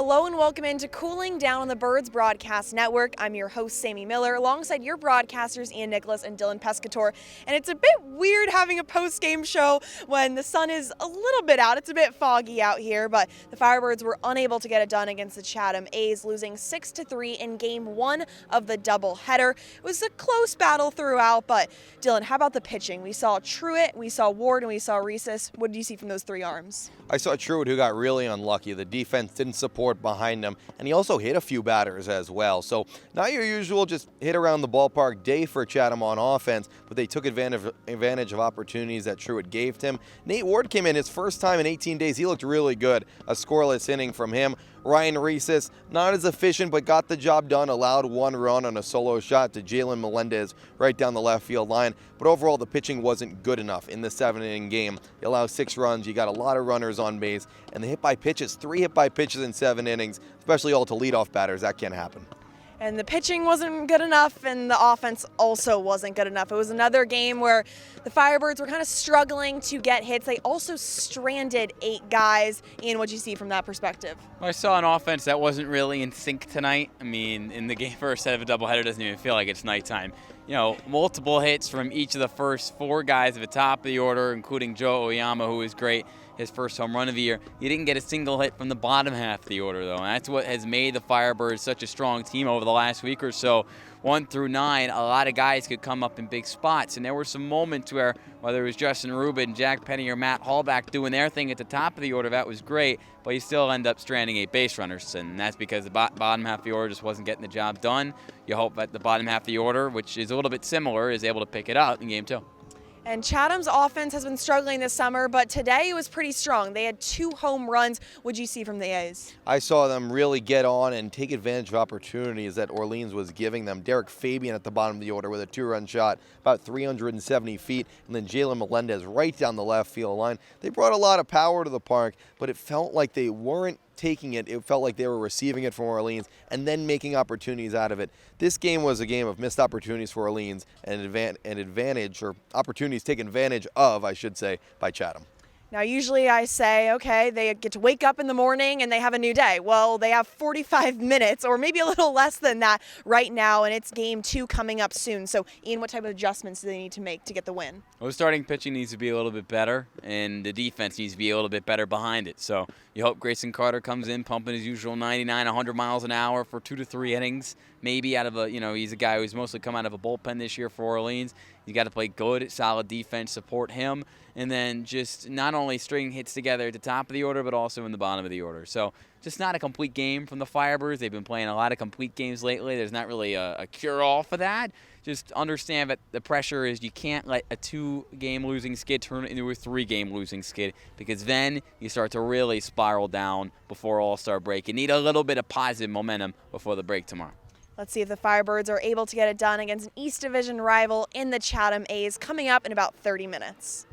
Hello and welcome into Cooling Down on the Birds Broadcast Network. I'm your host, Sammy Miller, alongside your broadcasters, Ian Nicholas and Dylan Pescatore. And it's a bit weird having a post-game show when the sun is a little bit out. It's a bit foggy out here, but the Firebirds were unable to get it done against the Chatham A's, losing 6-3 in Game 1 of the doubleheader. It was a close battle throughout, but Dylan, how about the pitching? We saw Truitt, we saw Ward, and we saw Rhesus. What did you see from those three arms? I saw Truitt, who got really unlucky. The defense didn't support behind him, and he also hit a few batters as well. So not your usual just hit around the ballpark day for Chatham on offense, but they took advantage of opportunities that Truitt gave to him. Nate Ward came in his first time in 18 days. He looked really good. A scoreless inning from him. Ryan Rhesus, not as efficient, but got the job done, allowed one run on a solo shot to Jalen Melendez right down the left field line. But overall, the pitching wasn't good enough in the 7-inning game. You allow 6 runs, you got a lot of runners on base, and the hit by pitches, 3 hit by pitches in 7 innings, especially all to leadoff batters. That can't happen. And the pitching wasn't good enough, and the offense also wasn't good enough. It was another game where the Firebirds were kind of struggling to get hits. They also stranded 8 guys. Ian, what'd you see from that perspective? I saw an offense that wasn't really in sync tonight. I mean, in the game first set of a doubleheader, doesn't even feel like it's nighttime. You know, multiple hits from each of the first 4 guys at the top of the order, including Joe Oyama, who was great. His first home run of the year. He didn't get a single hit from the bottom half of the order, though. And that's what has made the Firebirds such a strong team over the last week or so. 1 through 9, a lot of guys could come up in big spots. And there were some moments where, whether it was Justin Rubin, Jack Penny, or Matt Hallback doing their thing at the top of the order, that was great. But you still end up stranding 8 base runners. And that's because the bottom half of the order just wasn't getting the job done. You hope that the bottom half of the order, which is a little bit similar, is able to pick it up in Game 2. And Chatham's offense has been struggling this summer, but today it was pretty strong. They had 2 home runs. What'd you see from the A's? I saw them really get on and take advantage of opportunities that Orleans was giving them. Derek Fabian at the bottom of the order with a 2-run shot, about 370 feet, and then Jalen Melendez right down the left field line. They brought a lot of power to the park, but it felt like they weren't taking it. It felt like they were receiving it from Orleans and then making opportunities out of it. This game was a game of missed opportunities for Orleans and advantage, or opportunities taken advantage of, I should say, by Chatham. Now, usually I say, okay, they get to wake up in the morning and they have a new day. Well, they have 45 minutes or maybe a little less than that right now, and it's Game 2 coming up soon. So, Ian, what type of adjustments do they need to make to get the win? Well, the starting pitching needs to be a little bit better, and the defense needs to be a little bit better behind it. So you hope Grayson Carter comes in pumping his usual 99, 100 miles an hour for 2 to 3 innings, maybe out of a, he's a guy who's mostly come out of a bullpen this year for Orleans. You got to play good, solid defense, support him, and then just not only string hits together at the top of the order, but also in the bottom of the order. So just not a complete game from the Firebirds. They've been playing a lot of complete games lately. There's not really a cure-all for that. Just understand that the pressure is you can't let a 2-game losing skid turn into a 3-game losing skid, because then you start to really spiral down before All-Star break. You need a little bit of positive momentum before the break tomorrow. Let's see if the Firebirds are able to get it done against an East Division rival in the Chatham A's coming up in about 30 minutes.